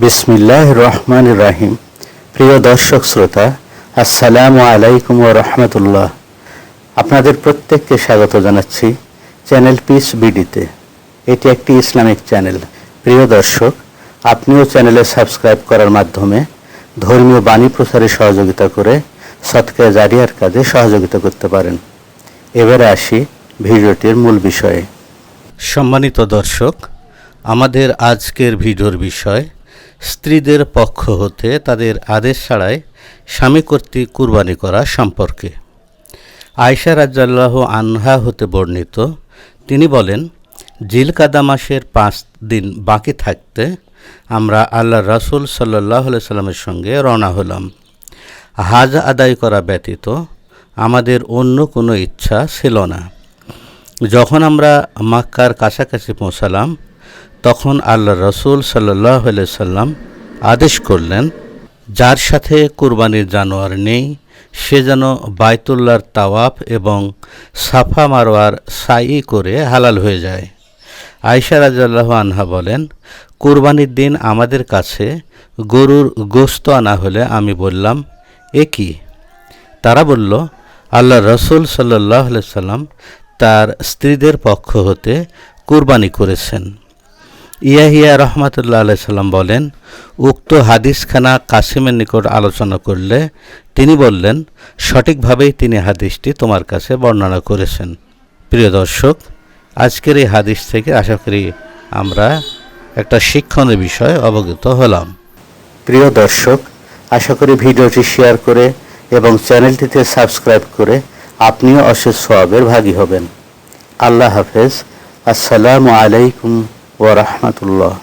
বিসমিল্লাহির রহমানির রহিম। প্রিয় দর্শক শ্রোতা, আসসালামু আলাইকুম ওয়া রাহমাতুল্লাহ। আপনাদের প্রত্যেককে স্বাগত জানাচ্ছি চ্যানেল পিস বিডিতে। এটি একটি ইসলামিক চ্যানেল। প্রিয় দর্শক, আপনিও চ্যানেলে সাবস্ক্রাইব করার মাধ্যমে ধর্মীয় বাণী প্রচারে সহযোগিতা করে সদকা জারিয়ার কাজে সহযোগিতা করতে পারেন। এবারে আসি ভিডিওটির মূল বিষয়ে। সম্মানিত দর্শক, আমাদের আজকের ভিডিওর বিষয় স্ত্রীদের পক্ষ হতে তাদের আদেশ ছাড়াই স্বামী কর্তৃক কুরবানি করা সম্পর্কে। আয়েশা রাদিয়াল্লাহু আনহা হতে বর্ণিত, তিনি বলেন, জিলকাদা মাসের 5 দিন বাকি থাকতে আমরা আল্লাহর রাসূল সাল্লাল্লাহু আলাইহি সাল্লামের সঙ্গে রওনা হলাম। হাজ আদায় করা ব্যতীত আমাদের অন্য কোনো ইচ্ছা ছিল না। যখন আমরা মক্কার কাছাকাছি পৌঁছালাম, তখন আল্লাহর রাসূল সাল্লাল্লাহু আলাইহি সাল্লাম আদেশ করলেন, যার সাথে কুরবানির জানোয়ার নেই সে যেন বাইতুল্লাহর তাওয়াফ এবং সাফা মারওয়ার সাই করে হালাল হয়ে যায়। আয়েশা রাদিয়াল্লাহু আনহা বলেন, কুরবানির দিন আমাদের কাছে গরুর গোশত আনা হলে আমি বললাম, এ কি? তারা বলল, আল্লাহর রাসূল সাল্লাল্লাহু আলাইহি সাল্লাম তার স্ত্রীদের পক্ষ হতে কুরবানি করেছেন। ইয়াহিয়া রহমাতুল্লাহ আলাইহি সাল্লাম বলেন, উক্ত হাদিসখানা কাসিমের নিকট আলোচনা করলে তিনি বললেন, সঠিকভাবেই তিনি হাদিসটি তোমার কাছে বর্ণনা করেছেন। প্রিয় দর্শক, আজকের এই হাদিস থেকে আশা করি আমরা একটা শিক্ষণীয় বিষয় অবগত হলাম। প্রিয় দর্শক, আশা করি ভিডিওটি শেয়ার করে এবং চ্যানেলটিতে সাবস্ক্রাইব করে আপনিও অশেষ সওয়াবের ভাগী হবেন। আল্লাহ হাফেজ। আসসালামু আলাইকুম ওয়া রাহমাতুল্লাহ।